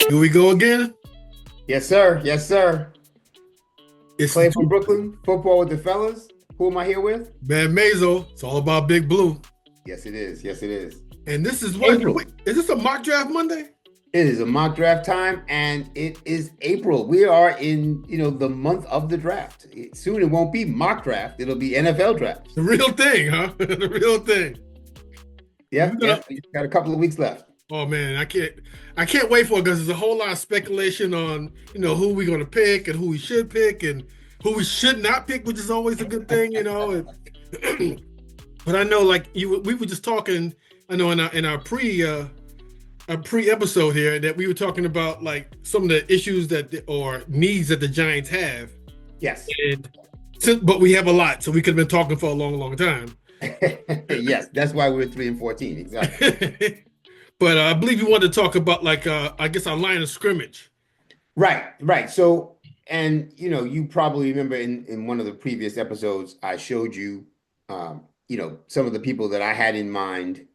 Here we go again. Yes, sir. Yes, sir. It's the Clay from Brooklyn, football with the fellas. Who am I here with? Man Mazo. It's all about Big Blue. Yes, it is. Yes, it is. And this is what? April. Wait, is this a mock draft Monday? It is a mock draft time, and it is April. We are in, the month of the draft. Soon it won't be mock draft; it'll be NFL draft. The real thing, huh? The real thing. Yeah, yeah. We got a couple of weeks left. Oh man, I can't wait for it because there's a whole lot of speculation on who we're gonna pick and who we should pick and who we should not pick, which is always a good thing. But I know, like we were just talking. I know in our pre-episode here that we were talking about like some of the issues or needs that the Giants have. Yes. But we have a lot, so we could have been talking for a long, long time. Yes, that's why we're 3-14. Exactly. But I believe you wanted to talk about I guess our line of scrimmage. Right. So, and you probably remember in one of the previous episodes, I showed you, some of the people that I had in mind,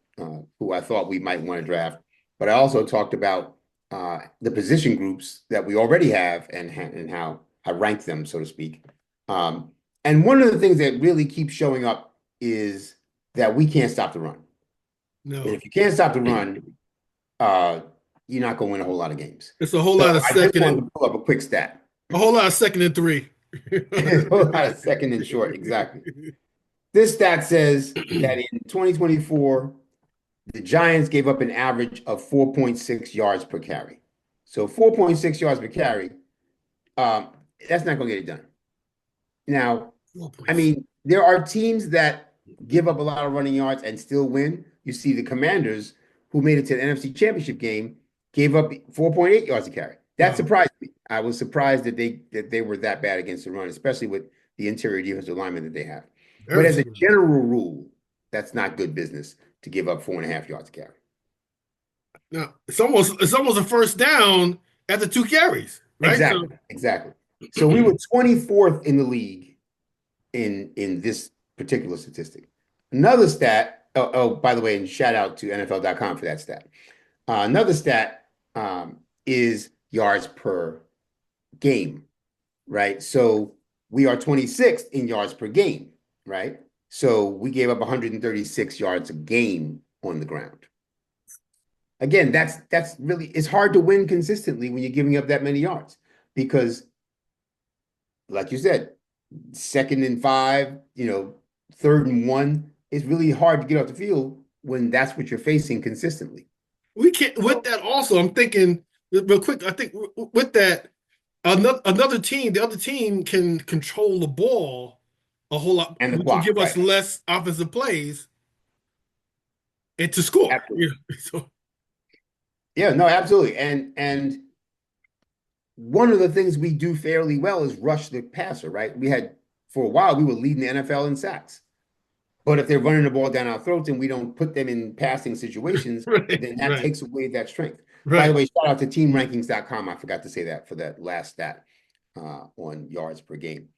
who I thought we might want to draft. But I also talked about the position groups that we already have and how I rank them, so to speak. And one of the things that really keeps showing up is that we can't stop the run. No. And if you can't stop the run, you're not going to win a whole lot of games. It's a whole lot of second. I just wanted to pull up a quick stat. A whole lot of second and three. A whole lot of second and short, exactly. This stat says that in 2024, the Giants gave up an average of 4.6 yards per carry. So 4.6 yards per carry, that's not going to get it done. Now, I mean, there are teams that give up a lot of running yards and still win. You see the Commanders, who made it to the NFC Championship game, gave up 4.8 yards a carry. That surprised me. I was surprised that they were that bad against the run, especially with the interior defensive linemen that they have. But as a general rule, that's not good business to give up 4.5 yards a carry. No, it's almost a first down after 2 carries, right? Exactly. So we were 24th in the league in this particular statistic. Another stat. Oh, by the way, and shout out to NFL.com for that stat. Another stat is yards per game, right? So we are 26th in yards per game, right? So we gave up 136 yards a game on the ground. Again, that's really, it's hard to win consistently when you're giving up that many yards because, like you said, 2nd and 5, 3rd and 1, it's really hard to get off the field when that's what you're facing consistently. We can't, with that also, I'm thinking real quick, I think with that, the other team can control the ball a whole lot and to give us less offensive plays and to score. Yeah, no, absolutely. And one of the things we do fairly well is rush the passer, right? For a while, we were leading the NFL in sacks. But if they're running the ball down our throats and we don't put them in passing situations, then that takes away that strength. By the way, shout out to teamrankings.com. I forgot to say that for that last stat on yards per game.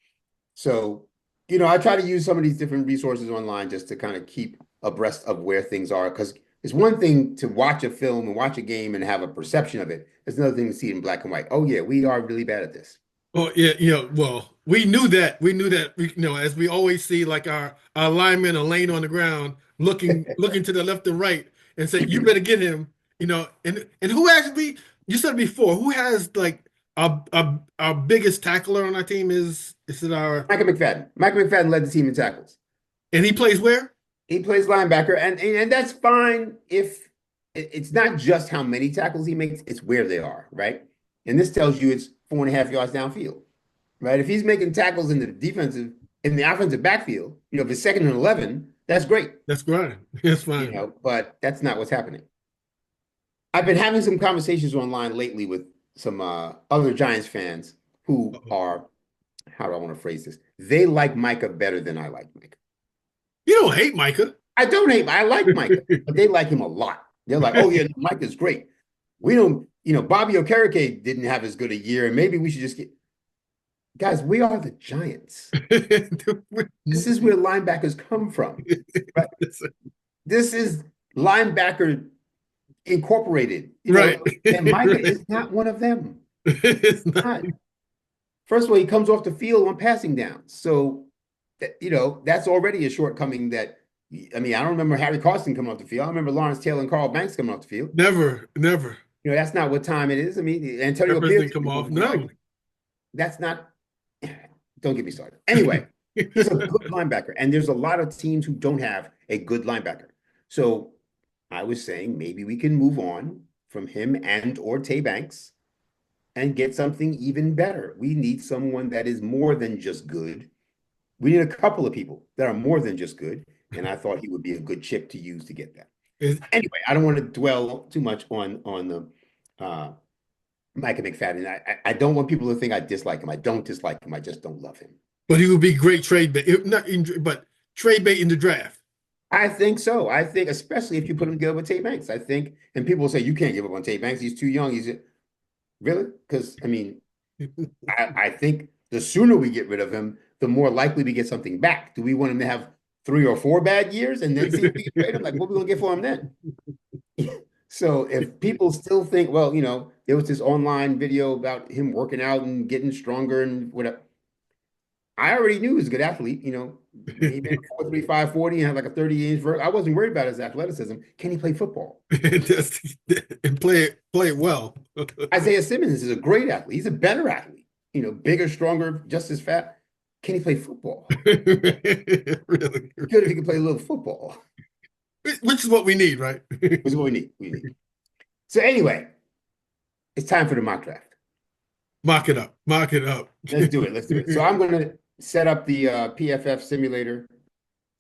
So, I try to use some of these different resources online just to kind of keep abreast of where things are. Because it's one thing to watch a film and watch a game and have a perception of it. It's another thing to see it in black and white. Oh, yeah, we are really bad at this. Oh yeah. Well, we knew that. As we always see, like our linemen are laying on the ground, looking to the left and right, and say, "You better get him." And who actually? You said before, who has like our biggest tackler on our team is it our Micah McFadden? Micah McFadden led the team in tackles, and he plays where? He plays linebacker, and that's fine if it's not just how many tackles he makes; it's where they are, right? And this tells you it's 4.5 yards downfield, right? If he's making tackles in the offensive backfield, if it's 2nd and 11, that's great. That's great. That's fine. But that's not what's happening. I've been having some conversations online lately with some other Giants fans who are, how do I want to phrase this? They like Micah better than I like Micah. You don't hate Micah. I don't hate. I like Micah, but they like him a lot. They're like, oh yeah, Micah's great. We don't. Bobby Okereke didn't have as good a year, and maybe we should just get guys. We are the Giants. This is where linebackers come from. Right? This is linebacker Incorporated, Right. and Micah is not one of them. It's not. Not. First of all, he comes off the field on passing downs. So, that's already a shortcoming that, I mean, I don't remember Harry Carson coming off the field. I remember Lawrence Taylor and Carl Banks coming off the field. Never, never. That's not what time it is. I mean, Antonio Peppers Pierce didn't come came off off. the field. No. That's not, don't get me started. Anyway, he's a good linebacker. And there's a lot of teams who don't have a good linebacker. So I was saying maybe we can move on from him and or Tay Banks and get something even better. We need someone that is more than just good. We need a couple of people that are more than just good. And I thought he would be a good chip to use to get that. Anyway, I don't want to dwell too much on the Micah McFadden. I don't want people to think I dislike him. I don't dislike him. I just don't love him. But he would be great trade bait. But trade bait in the draft. I think so. I think, especially if you put him together with Tay Banks. I think, and people will say you can't give up on Tay Banks. He's too young. Really? Because I mean, I think the sooner we get rid of him, the more likely we get something back. Do we want him to have 3 or 4 bad years and then see if we can trade him? Like, what are we gonna get for him then? So if people still think, well, there was this online video about him working out and getting stronger and whatever. I already knew he was a good athlete. He ran 4.35 40 and had like a 30-inch vert. I wasn't worried about his athleticism. Can he play football? And play it well. Isaiah Simmons is a great athlete. He's a better athlete. Bigger, stronger, just as fat. Can he play football? Really? Good if he can play a little football. Which is what we need, right? Which is what we need. So anyway, it's time for the mock draft. Mock it up. Mock it up. Let's do it. So I'm going to set up the PFF simulator.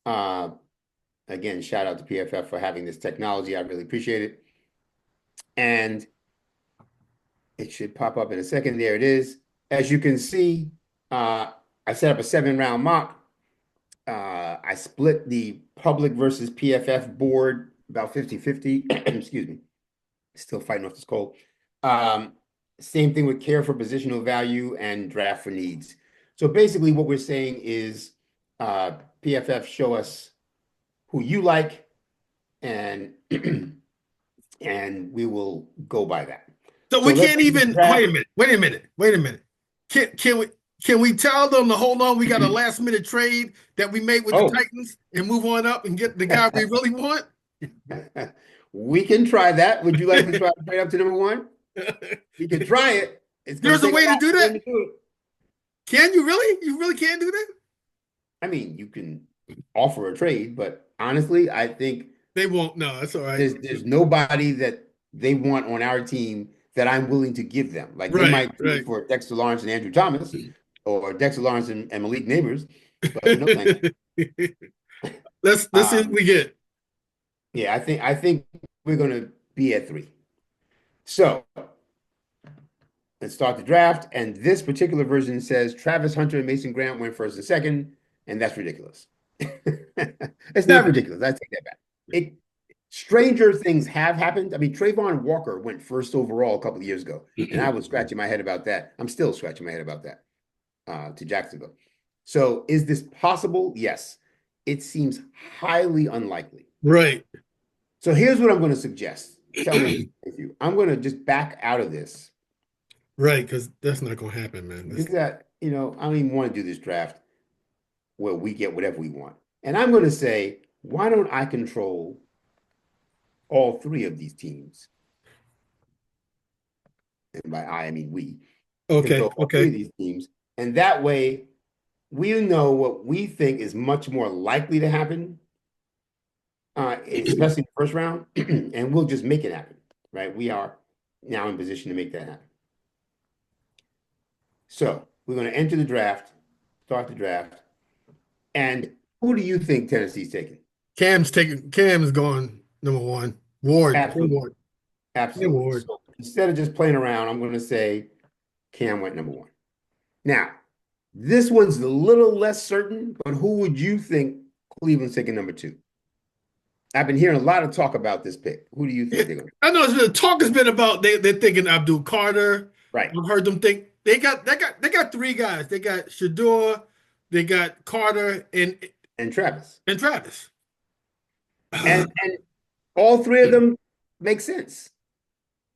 Again, shout out to PFF for having this technology. I really appreciate it. And it should pop up in a second. There it is. As you can see, I set up a 7-round mock. I split the public versus PFF board about 50-50. Excuse me. Still fighting off this cold. Same thing with care for positional value and draft for needs. So basically what we're saying is PFF show us who you like and and we will go by that. So we can't even wait a minute. Can we tell them to hold on? We got a last minute trade that we made with the Titans and move on up and get the guy we really want? We can try that. Would you like to try to trade up to number 1? You can try it. There's a way to do that? Can you really? You really can do that? I mean, you can offer a trade, but honestly, I think they won't. No, that's all right. There's nobody that they want on our team that I'm willing to give them. Like they might do it for Dexter Lawrence and Andrew Thomas, or Dexter Lawrence and Malik Neighbors. But no, thank you. Let's see what we get. Yeah, I think we're gonna be at 3. So let's start the draft. And this particular version says Travis Hunter and Mason Grant went first and second, and that's ridiculous. It's not ridiculous. I take that back. Stranger things have happened. I mean, Trayvon Walker went first overall a couple of years ago, and I was scratching my head about that. I'm still scratching my head about that to Jacksonville. So is this possible? Yes. It seems highly unlikely. Right. So here's what I'm going to suggest. Tell me with you. I'm going to just back out of this. Right, because that's not going to happen, man. Because I don't even want to do this draft where we get whatever we want. And I'm going to say, why don't I control all 3 of these teams? And by I mean we. Okay. All 3 of these teams. And that way, we know what we think is much more likely to happen, especially in the first round, and we'll just make it happen, right? We are now in position to make that happen. So we're going to enter the draft, start the draft. And who do you think Tennessee's taking? Cam's going number 1. Ward. Absolutely. Absolutely. Ward. So instead of just playing around, I'm going to say Cam went number 1. Now, this one's a little less certain, but who would you think Cleveland's taking number 2? I've been hearing a lot of talk about this pick. Who do you think they're going to? I know the talk has been about they're thinking Abdul Carter. Right. I've heard them think they got 3 guys. They got Shador, they got Carter, and Travis. And Travis. And all 3 of them makes sense.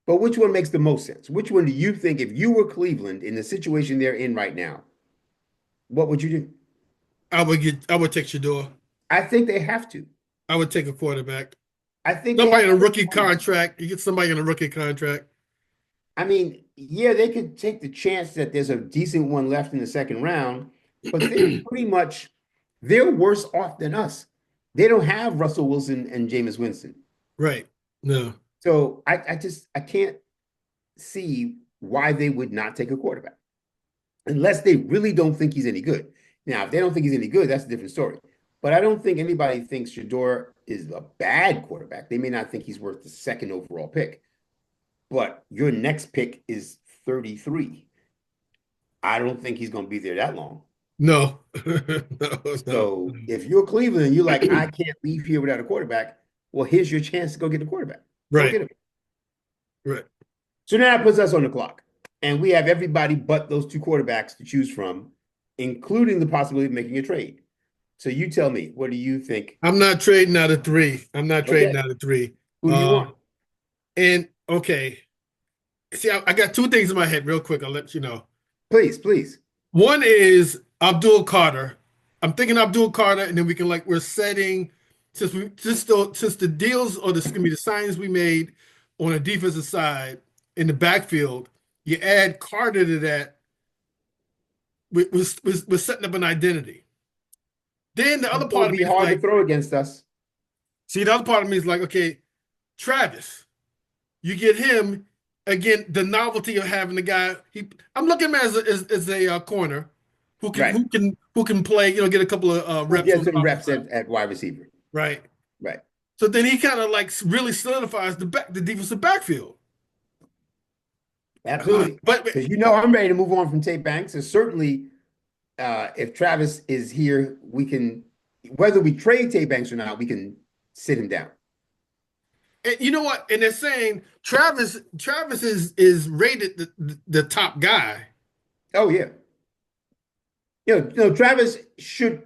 But which one makes the most sense? Which one do you think, if you were Cleveland in the situation they're in right now, what would you do? I would take Shador. I think they have to. I would take a quarterback. I think they Somebody have in a to take rookie one. contract. You get somebody in a rookie contract. I mean, yeah, they could take the chance that there's a decent one left in the second round, but they're worse off than us. They don't have Russell Wilson and Jameis Winston. Right. No. So I can't see why they would not take a quarterback unless they really don't think he's any good. Now, if they don't think he's any good, that's a different story. But I don't think anybody thinks Shador is a bad quarterback. They may not think he's worth the second overall pick, but your next pick is 33. I don't think he's going to be there that long. No. No, no, So no. if you're Cleveland and you're like, I can't leave here without a quarterback, well, here's your chance to go get the quarterback. Go Right. get him. Right. So now that puts us on the clock. And we have everybody but those two quarterbacks to choose from, including the possibility of making a trade. So you tell me, what do you think? I'm not trading out of three. I'm not trading Okay, out of three. who do you want? And okay. See, I got two things in my head real quick. I'll let you know. Please, please. One is Abdul Carter. I'm thinking Abdul Carter, and then we can we're setting since the deals or the excuse me, the signings we made on the defensive side in the backfield, you add Carter to that, we're setting up an identity. Then the It's other going part to of be me is hard to like, throw against us. see, the other part of me is like, okay, Travis, you get him again. The novelty of having the guy. I'm looking at him as a corner who can Right. play. Get a couple of We'll reps get on the some reps offensive side. at wide receiver. Right. Right. So then he kind of really solidifies the defensive backfield. Absolutely. But Because I'm ready to move on from Tate Banks. And certainly, if Travis is here, we can, whether we trade Tate Banks or not, we can sit him down. and you know what? And they're saying Travis is rated the top guy. Oh, yeah. Travis should,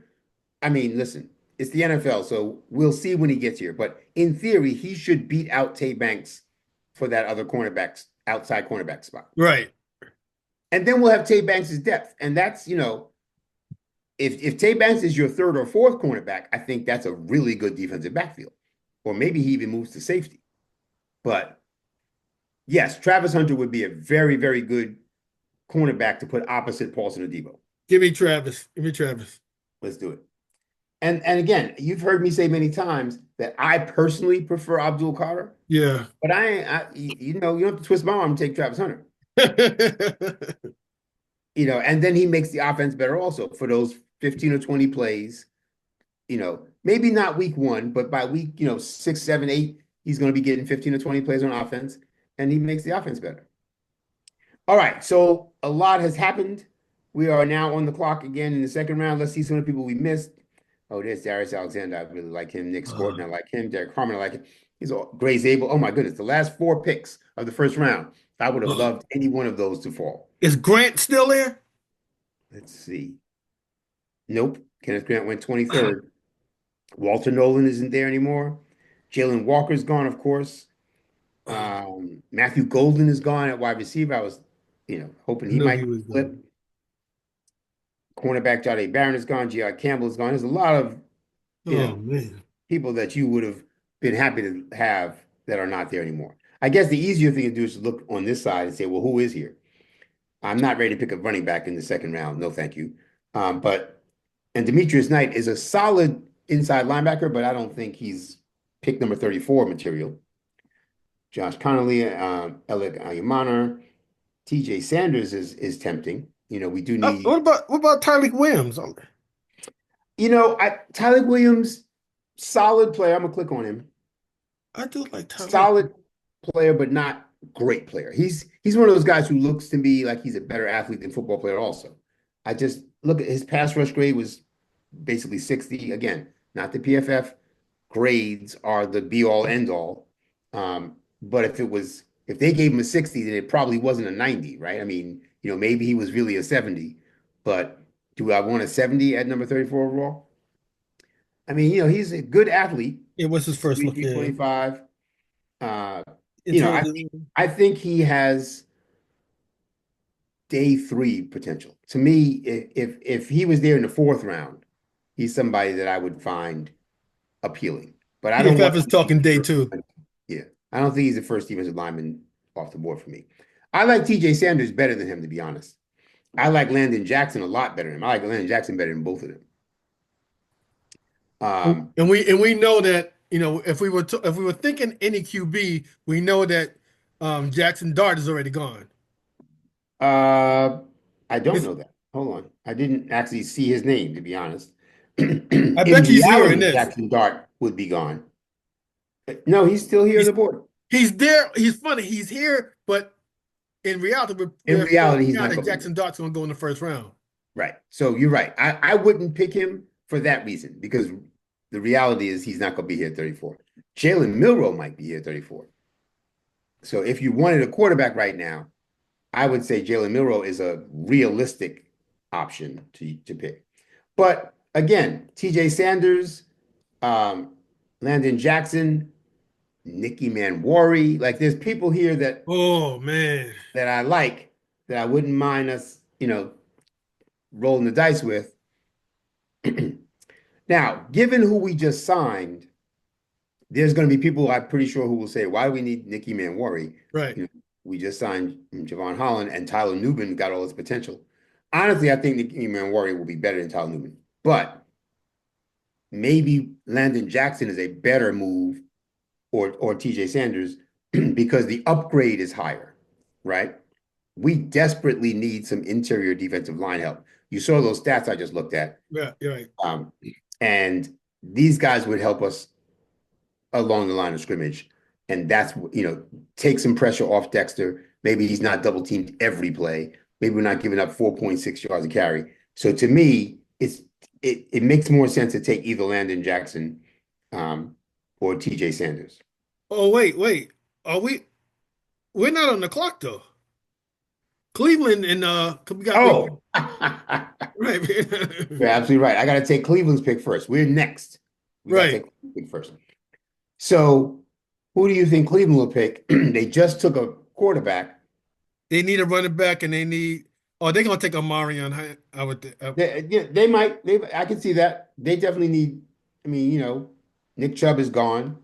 I mean, listen, it's the NFL, so we'll see when he gets here. But in theory, he should beat out Tate Banks for that other outside cornerback spot. Right. And then we'll have Tate Banks' depth. And that's, if Tate Banks is your third or fourth cornerback, I think that's a really good defensive backfield. Or maybe he even moves to safety. But yes, Travis Hunter would be a very, very good cornerback to put opposite Paulson Adebo. Give me Travis. Give me Travis. Let's do it. And again, you've heard me say many times that I personally prefer Abdul Carter. Yeah. But you don't have to twist my arm and take Travis Hunter. And then he makes the offense better also for those 15 or 20 plays. Maybe not week one, but by week, 6, 7, 8, he's going to be getting 15 or 20 plays on offense, and he makes the offense better. All right, so a lot has happened. We are now on the clock again in the second round. Let's see some of the people we missed. Oh, there's Darius Alexander. I really like him. Nick Scorton, I like him. Derek Harmon, I like him. He's Gray Zabel. Oh, my goodness. The last 4 picks of the first round. I would have loved any one of those to fall. Is Grant still there? Let's see. Nope. Kenneth Grant went 23rd. Walter Nolan isn't there anymore. Jalen Walker's gone, of course. Matthew Golden is gone at wide receiver. I was, hoping he might flip. Cornerback Jahdae Barron is gone. G.I. Campbell is gone. There's a lot of people that you would have been happy to have that are not there anymore. I guess the easier thing to do is to look on this side and say, well, who is here? I'm not ready to pick a running back in the second round. No, thank you. And Demetrius Knight is a solid inside linebacker, but I don't think he's pick number 34 material. Josh Connolly, Alec Ayumana, TJ Sanders is tempting. We do need. What about Tyreek Williams? Tyreek Williams, solid player. I'm gonna click on him. I do like Tyreek. Solid player, but not great player. He's one of those guys who looks to me like he's a better athlete than football player. Also, I just look at his pass rush grade was basically 60. Again, not the PFF grades are the be all end all. But if they gave him a 60, then it probably wasn't a 90, right? I mean, maybe he was really a 70, but do I want a 70 at number 34 overall? I mean, he's a good athlete. It was his first look. 25. Uh, you know, into I the I think he has day three potential. To me, if he was there in the fourth round, he's somebody that I would find appealing. But I don't want PFF is him to be talking day the two. first. Yeah, I don't think he's the first defensive lineman off the board for me. I like TJ Sanders better than him, to be honest. I like Landon Jackson a lot better than him. I like Landon Jackson better than both of them. Um, And we know that, if we were thinking any QB, we know that Jackson Dart is already gone. uh, I don't It's, know that. Hold on. I didn't actually see his name, to be honest. I In bet you he's hearing reality, this. Jackson Dart would be gone. No, he's still here on He's the board. he's there. He's funny. He's here, but in reality, In we're reality, figuring he's out not that going to be there. Jackson Dart's going to go in the first round. Right. So you're right. I wouldn't pick him for that reason because the reality is he's not going to be here at 34. Jalen Milroe might be here at 34. So if you wanted a quarterback right now, I would say Jalen Milroe is a realistic option to pick. But again, TJ Sanders, um, Landon Jackson, Nicky Manwari, like there's people here Oh man, that I like that I wouldn't mind us, rolling the dice with. Now, given who we just signed, there's going to be people I'm pretty sure who will say, "Why do we need Nicky Manwari?" right. We just signed Javon Holland, and Tyler Nubin got all his potential. Honestly, I think Nicky Manwari will be better than Tyler Nubin, but maybe Landon Jackson is a better move, or TJ Sanders, because the upgrade is higher, right? We desperately need some interior defensive line help. You saw those stats I just looked at. Yeah, you're right. Um, and these guys would help us along the line of scrimmage. And that's, take some pressure off Dexter. Maybe he's not double teamed every play. Maybe we're not giving up 4.6 yards a carry. So to me, it makes more sense to take either Landon Jackson or TJ Sanders. Oh wait. Are we? We're not on the clock though. Cleveland and we Oh, right, you're absolutely right. I got to take Cleveland's pick first. We're next. We got to right. take Cleveland's pick first. So who do you think Cleveland will pick? They just took a quarterback. They need a running back, and they need. Oh, they're gonna take Amarion. I would. They might. I can see that. They definitely need. I mean, Nick Chubb is gone,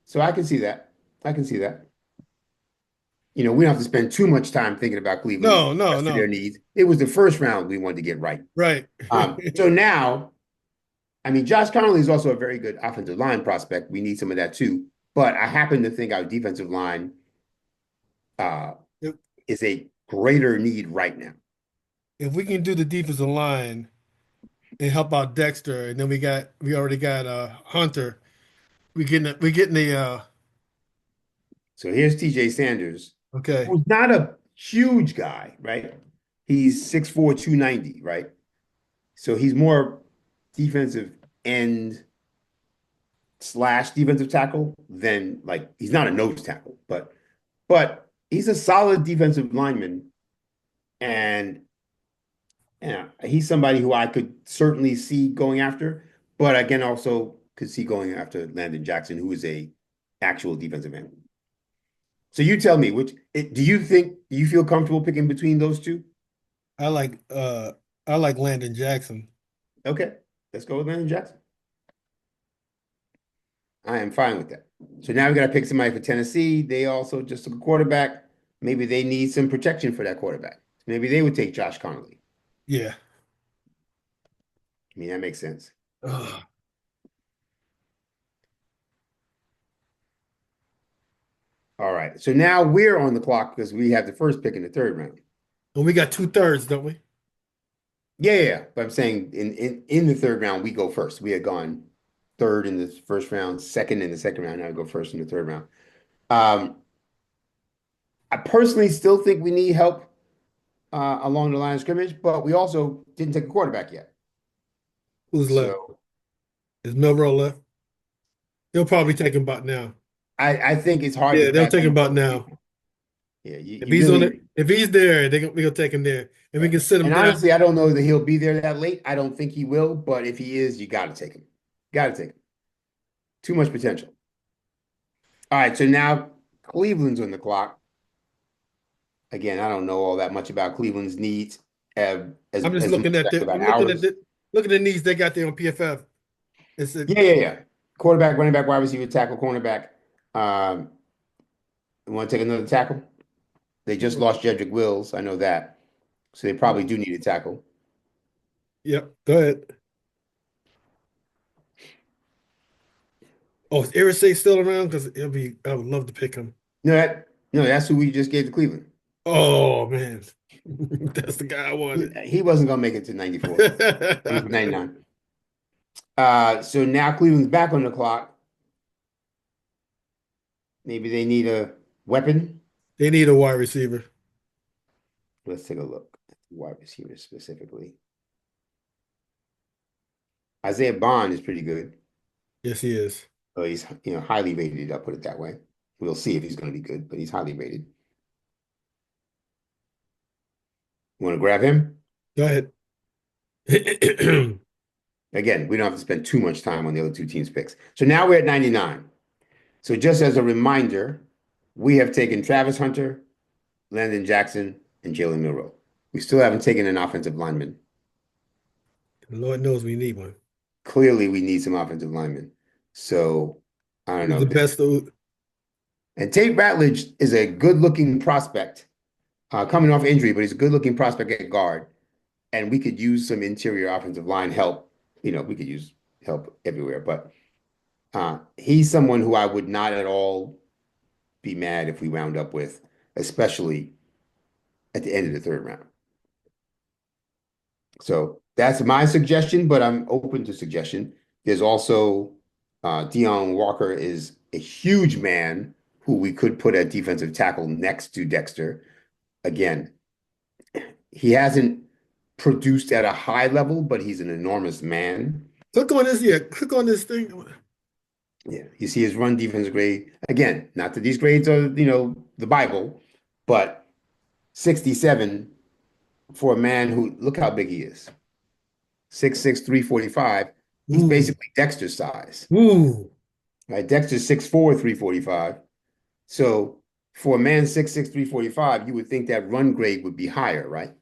so I can see that. I can see that. We don't have to spend too much time thinking about Cleveland's No, rest of their no. needs. It was the first round we wanted to get right. Right. So now, I mean, Josh Connolly is also a very good offensive line prospect. We need some of that too. But I happen to think our defensive line uh, if, is a greater need right now. if we can do the defensive line and help out Dexter, and then we already got Hunter. We getting the So here's TJ Sanders, okay. who's not a huge guy, right? He's 6'4", 290, right? So he's more defensive end slash defensive tackle than like he's not a nose tackle, but he's a solid defensive lineman, and he's somebody who I could certainly see going after, but again also could see going after Landon Jackson, who is a actual defensive end. So you tell me, do you feel comfortable picking between those two? I like I like Landon Jackson. Okay, let's go with Landon Jackson. I am fine with that. So now we got to pick somebody for Tennessee. They also just took a quarterback. Maybe they need some protection for that quarterback. Maybe they would take Josh Connolly. Yeah. I mean, that makes sense. Ugh. All right. So now we're on the clock because we have the first pick in the third round. And we got 2/3, don't we? Yeah. But I'm saying in the third round, we go first. We had gone third in the first round, second in the second round. Now we go first in the third round. Um, I personally still think we need help along the line of scrimmage, but we also didn't take a quarterback yet. Who's left? So Is Milrow left? They'll probably take him about now. I think it's hard to Yeah, they'll back take him him about up. now. Yeah, If you he's on it, really. if he's there, we'll take him there, and we Right. can sit him And down. honestly, I don't know that he'll be there that late. I don't think he will, but if he is, you got to take him. Got to take him. Too much potential. All right, so now Cleveland's on the clock. Again, I don't know all that much about Cleveland's needs, I'm just as much looking as at I do the. about I'm looking at ours. the. Look at the needs they got there on PFF. It's a Yeah, yeah, yeah. Quarterback, running back, wide receiver, tackle, cornerback. Um, you want to take another tackle? They just lost Jedrick Wills. I know that. So they probably do need a tackle. Yep. Go ahead. Oh, is Irisay still around? Because it'll be. I would love to pick him. No, that's who we just gave to Cleveland. Oh man, that's the guy I wanted. He wasn't gonna make it to 94. I mean 99. So now Cleveland's back on the clock. Maybe they need a weapon. They need a wide receiver. Let's take a look at the wide receivers specifically. Isaiah Bond is pretty good. Yes, he is. So he's highly rated, I'll put it that way. We'll see if he's going to be good, but he's highly rated. Want to grab him? Go ahead. Again, we don't have to spend too much time on the other two teams' picks. So now we're at 99. So just as a reminder, we have taken Travis Hunter, Landon Jackson, and Jalen Milroe. We still haven't taken an offensive lineman. Lord knows we need one. Clearly, we need some offensive linemen. So I don't He's know. the best. And Tate Ratledge is a good-looking prospect, coming off injury, but he's a good-looking prospect at guard. And we could use some interior offensive line help. We could use help everywhere, but he's someone who I would not at all be mad if we wound up with, especially at the end of the third round. So that's my suggestion, but I'm open to suggestion. There's also Deion Walker is a huge man who we could put at defensive tackle next to Dexter. Again, he hasn't produced at a high level, but he's an enormous man. Click on this. Yeah, click on this thing. Yeah, you see his run defense grade. Again, not that these grades are, the Bible, but 67 for a man who, look how big he is. 6'6", 345. He's Ooh, basically Dexter's size. ooh. Right? Dexter's 6'4", 345. So for a man 6'6", 345, you would think that run grade would be higher, right?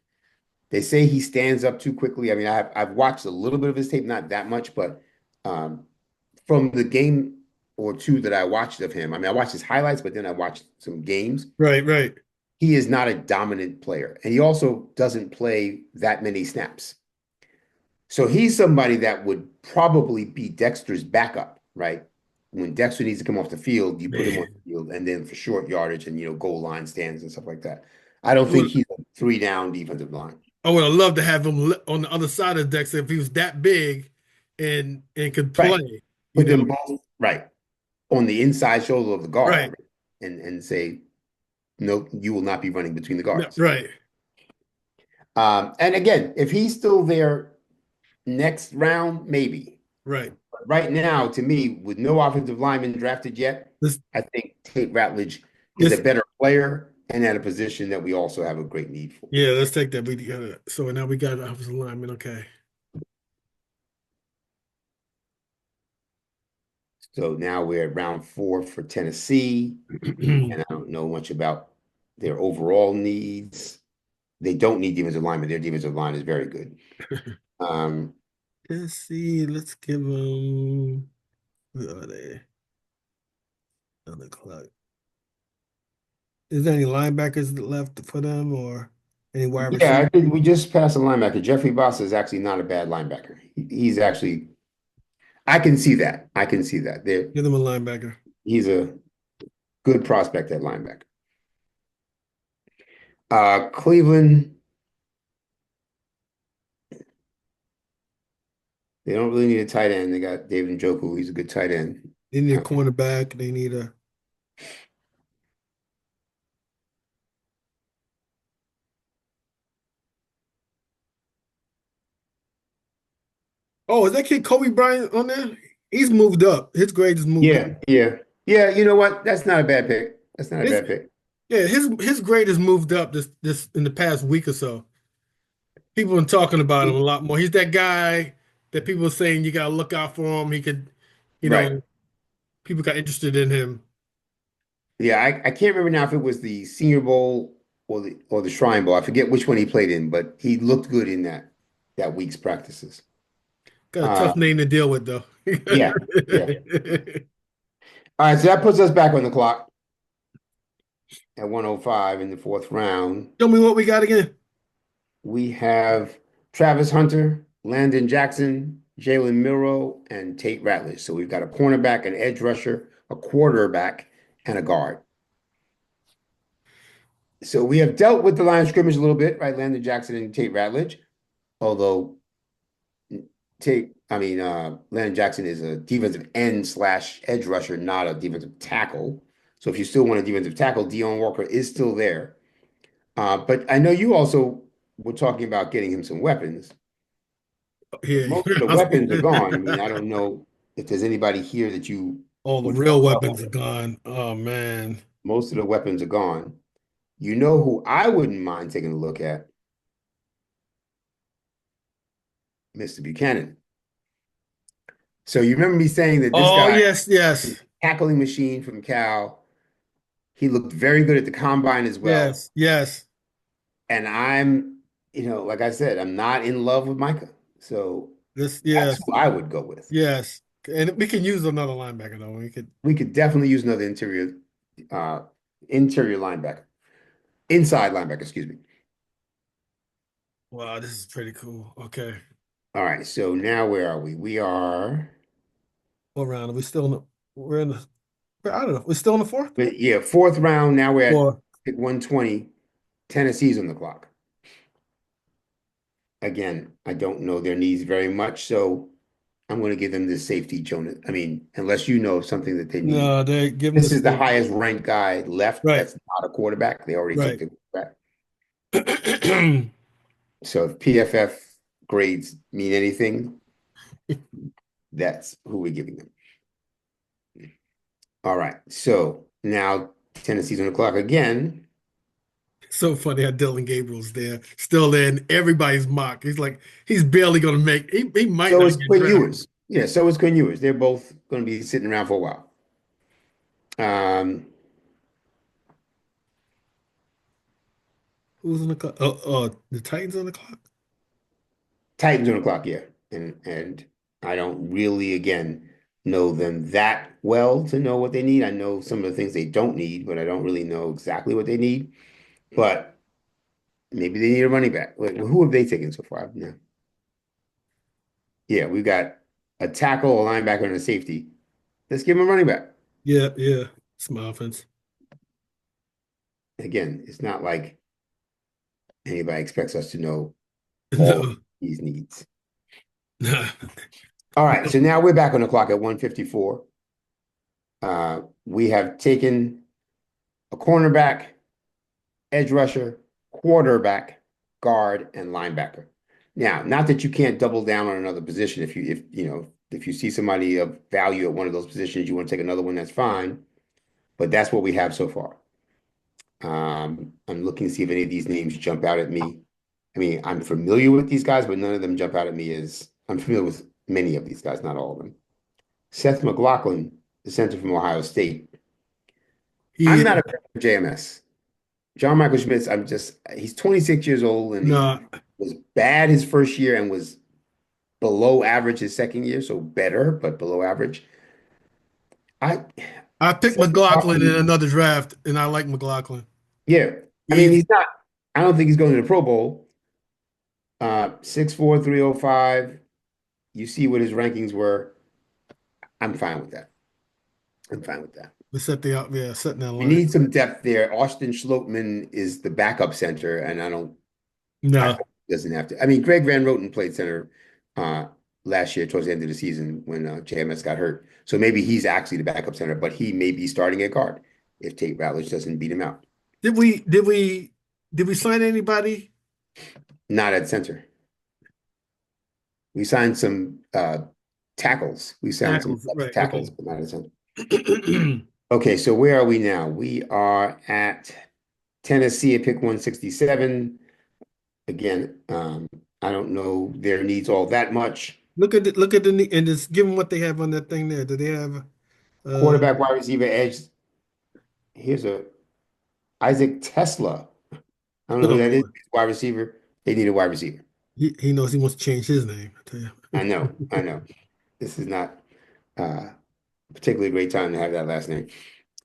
They say he stands up too quickly. I mean, I've watched a little bit of his tape, not that much, but from the game or two that I watched of him, I mean, I watched his highlights, but then I watched some games. Right, right. He is not a dominant player, and he also doesn't play that many snaps. So he's somebody that would probably be Dexter's backup, right? When Dexter needs to come off the field, you put him on Man, the field, and then for short yardage and goal line stands and stuff like that. I don't I think would, he's a three-down defensive line. I would have loved to have him on the other side of Dexter if he was that big and could Right. play. You Put know, them both right on the inside shoulder of the right, guard and say, no, you will not be running between the no, guards. right, And again, if he's still there next round, maybe. right. But right now, to me, with no offensive lineman drafted yet, This, I think Tate Ratledge is a this, better player and at a position that we also have a great need for. yeah. Let's take that. We got it. So now we got an offensive lineman. Okay. So now we're at round 4 for Tennessee, and I don't know much about their overall needs. They don't need defensive linemen. Their defensive line is very good. Let's see. Let's give them. Where are they? On the clock. Is there any linebackers left for them or any wide Yeah, receivers? we just passed a linebacker. Jeffrey Boss is actually not a bad linebacker. He's actually, I can see that. I can see that. Give them a linebacker. He's a good prospect at linebacker. Cleveland, they don't really need a tight end. They got David Njoku. He's a good tight end. They need a cornerback. They need a. Oh, is that kid Kobe Bryant on there? He's moved up. His grade has moved up. Yeah. You know what? That's not a bad pick. That's not a His bad pick. yeah, his grade has moved up this in the past week or so. People are talking about him a lot more. He's that guy that people are saying you gotta look out for him. He could, you Right. know, people got interested in him. Yeah, I can't remember now if it was the Senior Bowl or the Shrine Bowl. I forget which one he played in, but he looked good in that week's practices. Got a Uh, tough name to deal with, though. yeah, yeah. All right, so that puts us back on the clock at 105 in the fourth round. Show me what we got again. We have Travis Hunter, Landon Jackson, Jalen Milroe, and Tate Ratledge. So we've got a cornerback, an edge rusher, a quarterback, and a guard. So we have dealt with the line of scrimmage a little bit, right? Landon Jackson and Tate Ratledge. Although Landon Jackson is a defensive end slash edge rusher, not a defensive tackle. So if you still want a defensive tackle, Dion Walker is still there. But I know you also were talking about getting him some weapons. Yeah. Most of the weapons are gone. I mean, I don't know if there's anybody here that you All the would real fall in love weapons are with. gone. Oh man. Most of the weapons are gone. You know who I wouldn't mind taking a look at? Mr. Buchanan. So you remember me saying that this Oh guy, yes, yes, tackling machine from Cal, he looked very good at the combine as well. yes, yes. And like I said, I'm not in love with Micah. So This, that's yes, who I would go with. yes. And we can use another linebacker though. We could. We could definitely use another uh, interior linebacker, inside linebacker, excuse me. Wow, this is pretty cool. Okay. All right, so now where are we? We are, What round? Are we still in the, we're in the, I don't know. We're still in the fourth? but yeah, fourth round. Now we're at Or pick 120. Tennessee's on the clock. Again, I don't know their needs very much, so I'm going to give them this safety, Jonah. I mean, unless you know something that they need. no, they give him the This is the same. highest ranked guy left. Right, That's not a quarterback. They already took right. the quarterback. So if PFF grades mean anything, that's who we're giving them. All right. So now Tennessee's on the clock again. So funny how Dylan Gabriel's there, still there, and everybody's mocked. He's like, he's barely gonna make. He might So not is get Quinn drafted. Ewers. Yeah, so is Quinn Ewers. They're both going to be sitting around for a while. Um, Who's on the clock? The Titans on the clock. Titans on the clock, yeah. And I don't really, again, know them that well to know what they need. I know some of the things they don't need, but I don't really know exactly what they need. But maybe they need a running back. Wait, who have they taken so far? No. Yeah, we've got a tackle, a linebacker, and a safety. Let's give them a running back. Yeah, yeah. It's my offense. Again, it's not like anybody expects us to know all No, these needs. no. All right, so now we're back on the clock at 154. We have taken a cornerback, edge rusher, quarterback, guard, and linebacker. Now, not that you can't double down on another position. If you see somebody of value at one of those positions, you want to take another one, that's fine. But that's what we have so far. I'm looking to see if any of these names jump out at me. I mean, I'm familiar with these guys, but none of them jump out at me as I'm familiar with many of these guys, not all of them. Seth McLaughlin, the center from Ohio State. I'm Yeah, not a fan of JMS. John Michael Schmitz, he's 26 years old and he no. was bad his first year and was below average his second year, so better, but below average. I I picked Seth McLaughlin in McLaughlin, another draft, and I like McLaughlin. yeah. I mean, He's I don't think he's going to the Pro Bowl. 6'4", 305. You see what his rankings were. I'm fine with that. I'm fine with that. we set the up, yeah, setting that We line. need some depth there. Austin Schlottman is the backup center, and I No, hope he doesn't have to. I mean, Greg Van Roten played center uh, last year towards the end of the season when JMS got hurt. So maybe he's actually the backup center, but he may be starting at guard if Tate Ratledge doesn't beat him out. did we sign anybody? Not at center. We signed some tackles. We signed some Tackles, depth right? tackles, Okay. but not at center. Okay, so where are we now? We are at Tennessee at pick 167. Again, I don't know their needs all that much. And just give them what they have on that thing there. Do they have uh Quarterback, wide receiver, edge. Here's a Isaac Tesla. I don't know Oh who that is. Lord. Wide receiver. They need a wide receiver. He knows he wants to change his name, I tell you. I know. I know. This is not a particularly great time to have that last name.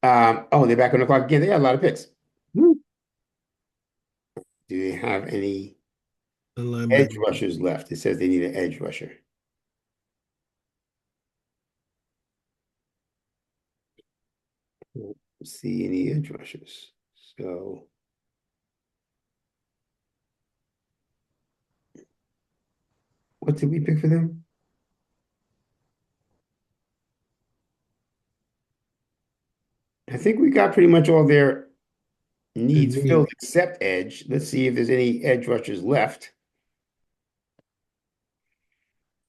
Oh, they're back on the clock again. They got a lot of picks. Woo. Do they have any The edge linebacker. rushers left? It says they need an edge rusher. Don't see any edge rushers. So what did we pick for them? I think we got pretty much all their The needs need. filled except edge. Let's see if there's any edge rushers left.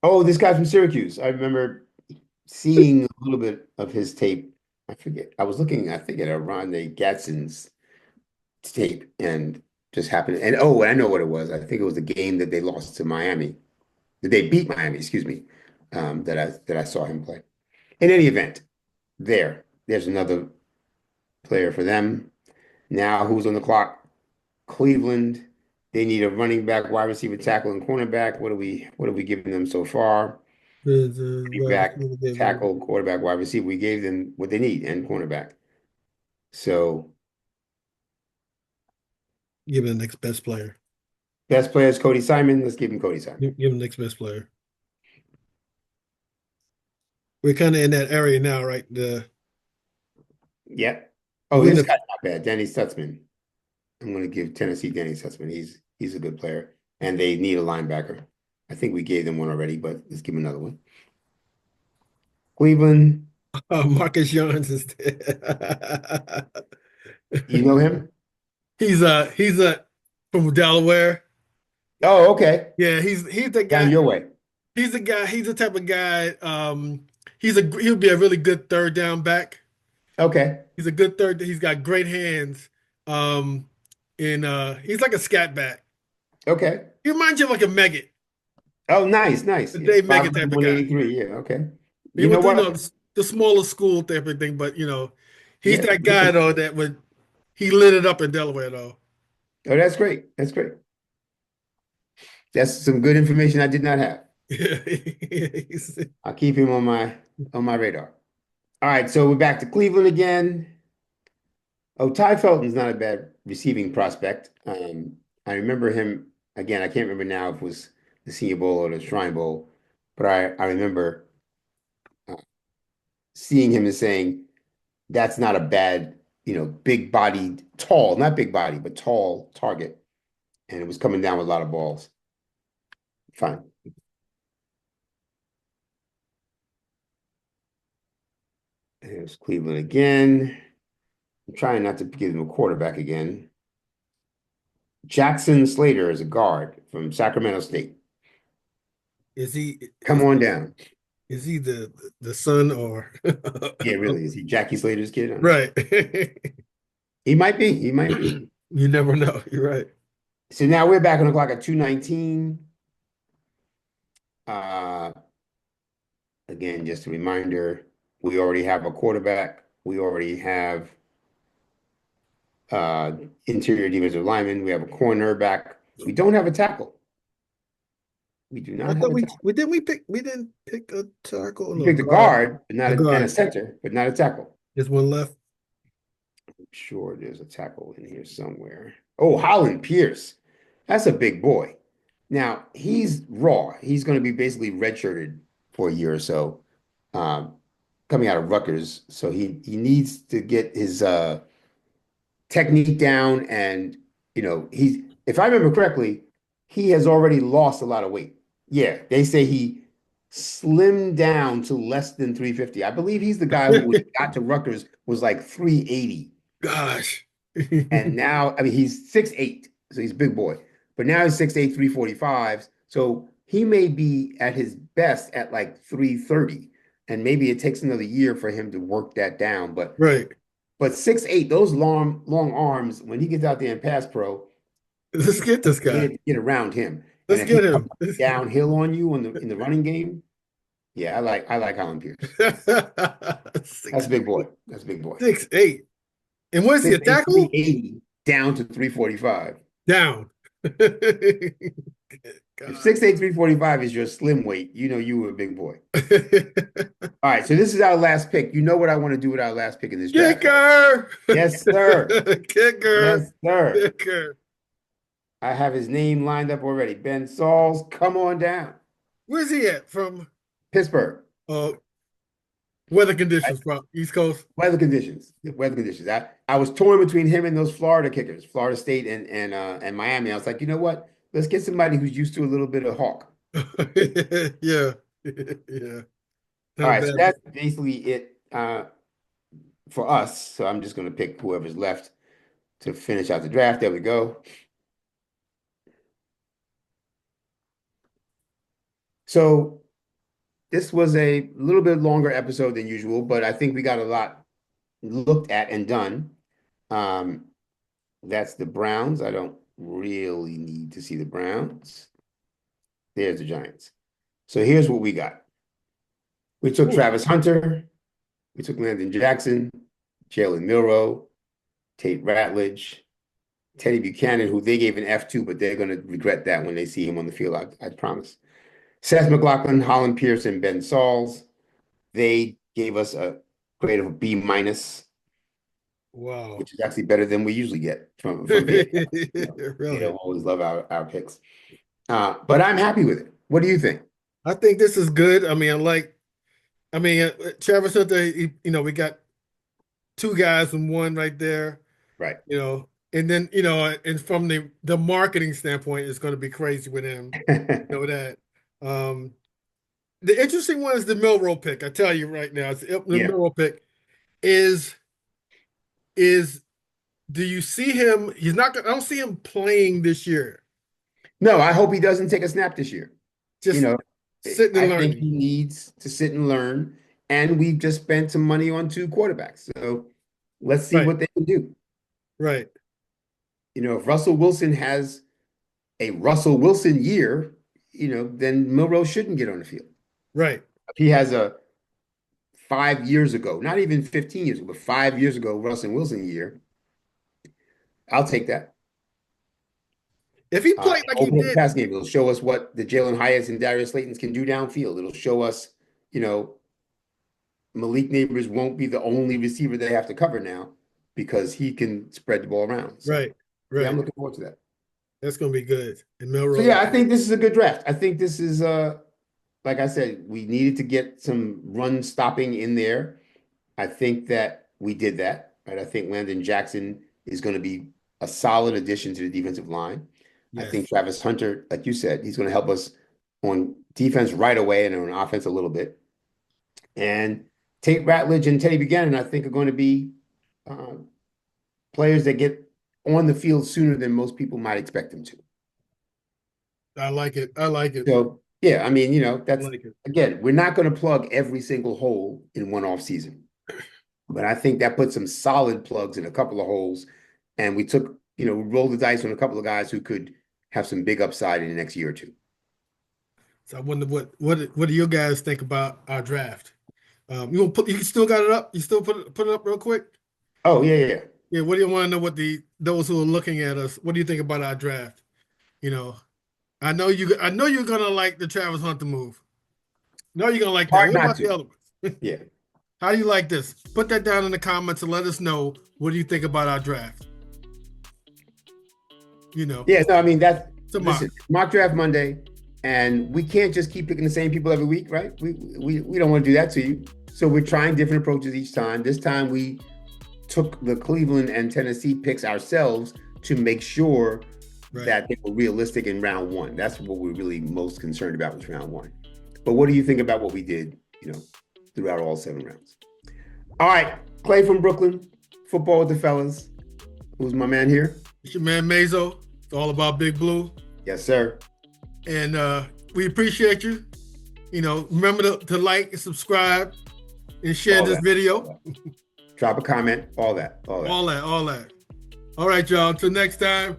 Oh, this guy from Syracuse. I remember seeing a little bit of his tape. I forget. I was looking, I think, at Ronde Gadsden's tape and just happened. And oh, I know what it was. I think it was the game that they lost to Miami. That they beat Miami, excuse me. That I saw him play. In any event, there's another player for them. Now, who's on the clock? Cleveland. They need a running back, wide receiver, tackle, and cornerback. What have we given them so far? The Running wide back, receiver gave them, tackle, quarterback, wide receiver. We gave them what they need and cornerback. So give him the next best player. best player is Cody Simon. Let's give him Cody Simon. Give him the next best player. We're kind of in that area now, right? Yep. Oh, We in this the guy's not bad. Danny Stutzman. I'm going to give Tennessee Danny Stutzman. He's a good player, and they need a linebacker. I think we gave them one already, but let's give them another one. Cleveland. Marcus Jones is You know him? he's from Delaware. Oh, okay. Yeah, he's the Down guy. your way. He's the guy. He's the type of guy. He'll be a really good third down back. Okay. He's a good third. He's got great hands. Um, and he's like a scat back. Okay. He reminds you of like a Meggett, Oh, nice, nice. a Yeah. Dave Meggett 5'11", type of guy. 183. Yeah, okay. He You know went to what? the smaller school type of thing, but he's Yeah. that guy Listen. though that would he lit it up in Delaware though. Oh, that's great. That's great. That's some good information I did not have. Yeah, I'll keep him on my radar. All right, so we're back to Cleveland again. Oh, Ty Felton's not a bad receiving prospect. I remember him again. I can't remember now if it was the Senior Bowl or the Shrine Bowl, but I remember uh, seeing him and saying that's not a bad, big bodied, tall, not big body, but tall target, and it was coming down with a lot of balls. Fine. There's Cleveland again. I'm trying not to give them a quarterback again. Jackson Slater is a guard from Sacramento State. is he Come on down. is he the son or Yeah, really. Is he Jackie Slater's kid? I don't know. right? He might be. He might be. You never know. You're right. So now we're back on the clock at 2:19. Uh, again, just a reminder, we already have a quarterback. We already have uh, interior defensive lineman. We have a cornerback. We don't have a tackle. We do I not have thought a tackle. we didn't pick a tackle. We No picked a guard. guard, but not A and a guard. center, but not a tackle. There's one left. I'm sure there's a tackle in here somewhere. Oh, Holland Pierce. That's a big boy. Now, he's raw. He's going to be basically redshirted for a year or so, um, coming out of Rutgers. So he needs to get his technique down. And, he's, if I remember correctly, he has already lost a lot of weight. Yeah, they say he slimmed down to less than 350. I believe he's the guy who, when he got to Rutgers, was like 380. Gosh. And now, I mean, he's 6'8", so he's a big boy. But now he's 6'8", 345. So he may be at his best at like 330. And maybe it takes another year for him to work that down. But Right. 6'8", those long arms, when he gets out there and pass pro, Let's get this you guy. to get around him. And Let's if he get comes him. downhill on you in the running game, yeah, I like Holland Pierce. That's a Six big boy. That's a big boy. 6'8". And what is he, a 6'8", tackle? 380 down to 345. Down. If God. 6'8", 345 is your slim weight, you know you were a big boy. All right, so this is our last pick. You know what I want to do with our last pick in this draft, right? Kicker. Yes, sir. Kicker. Yes, sir. Kicker. I have his name lined up already. Ben Sauls, come on down. Where's he at? From Pittsburgh. weather conditions from East Coast. Weather conditions. Weather conditions. I was torn between him and those Florida kickers, Florida State and Miami. I was like, you know what? Let's get somebody who's used to a little bit of hawk. Yeah. Yeah. All right, so that's basically it for us. So I'm just going to pick whoever's left to finish out the draft. There we go. So this was a little bit longer episode than usual, but I think we got a lot looked at and done. That's the Browns. I don't really need to see the Browns. There's the Giants. So here's what we got. We took Travis Hunter. We took Landon Jackson, Jalen Milroe, Tate Ratledge, Teddy Buchanan, who they gave an F2, but they're going to regret that when they see him on the field, I promise. Seth McLaughlin, Holland Pearson, Ben Sauls. They gave us a grade of a B-. Wow. Which is actually better than we usually get from really? Always love our picks. But I'm happy with it. What do you think? I think this is good. I mean, Travis Hunter, we got two guys and one right there. Right. And then, and from the marketing standpoint, it's going to be crazy with him. That. The interesting one is the Milroe pick. I tell you right now, Milroe pick is do you see him? I don't see him playing this year. No, I hope he doesn't take a snap this year. Just sit and learn. I think he needs to sit and learn. And we've just spent some money on two quarterbacks. So let's see what they can do. Right. If Russell Wilson has a Russell Wilson year, then Milroe shouldn't get on the field. Right. If he has a 5 years ago, not even 15 years ago, but 5 years ago, Russell Wilson year, I'll take that. If he played like he did, pass game, it'll show us what the Jalen Hyatts and Darius Slaytons can do downfield. It'll show us, Malik Neighbors won't be the only receiver they have to cover now because he can spread the ball around. So, right. Yeah, I'm looking forward to that. That's going to be good. And Milroe. So, I think this is a good draft. I think this is, like I said, we needed to get some run stopping in there. I think that we did that. Right. I think Landon Jackson is going to be a solid addition to the defensive line. Yes. I think Travis Hunter, like you said, he's going to help us on defense right away and on offense a little bit. And Tate Ratledge and Teddy Buchanan, I think, are going to be players that get on the field sooner than most people might expect them to. I like it. So, yeah, I mean, that's, again, we're not going to plug every single hole in one off season. But I think that put some solid plugs in a couple of holes. And we took, we rolled the dice on a couple of guys who could have some big upside in the next year or two. So I wonder what do you guys think about our draft? You still got it up? You still put it up real quick? Oh, yeah. Yeah, what do you want to know what those who are looking at us, what do you think about our draft? I know you're gonna like the Travis Hunter move. No, you're gonna like that. What about the other ones? Yeah. How do you like this? Put that down in the comments and let us know what do you think about our draft. Yeah, no, I mean mock draft Monday, and we can't just keep picking the same people every week, right? We don't want to do that to you. So we're trying different approaches each time. This time we took the Cleveland and Tennessee picks ourselves to make sure that they were realistic in round one. That's what we're really most concerned about with round one. But what do you think about what we did, throughout all 7 rounds? All right, Clay from Brooklyn, football with the fellas. Who's my man here? It's your man Mayzo. It's all about Big Blue. Yes, sir. And we appreciate you. Remember to like and subscribe and share this video. Drop a comment, all that. All that. All right, y'all. Until next time.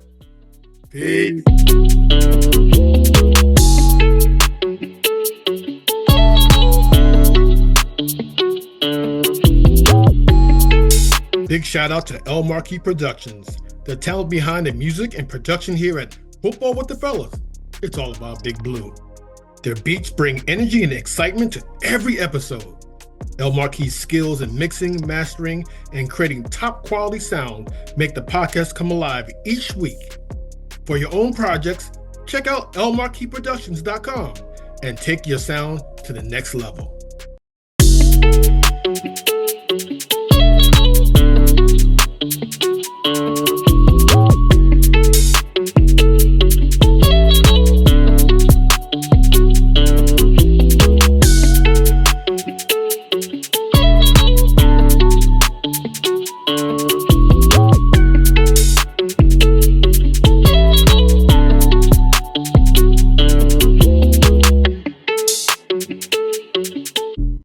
Peace. Big shout out to El Marquis Productions, the talent behind the music and production here at Football with the Fellas. It's all about Big Blue. Their beats bring energy and excitement to every episode. El Marquis' skills in mixing, mastering, and creating top quality sound make the podcast come alive each week. For your own projects, check out elmarquisproductions.com and take your sound to the next level.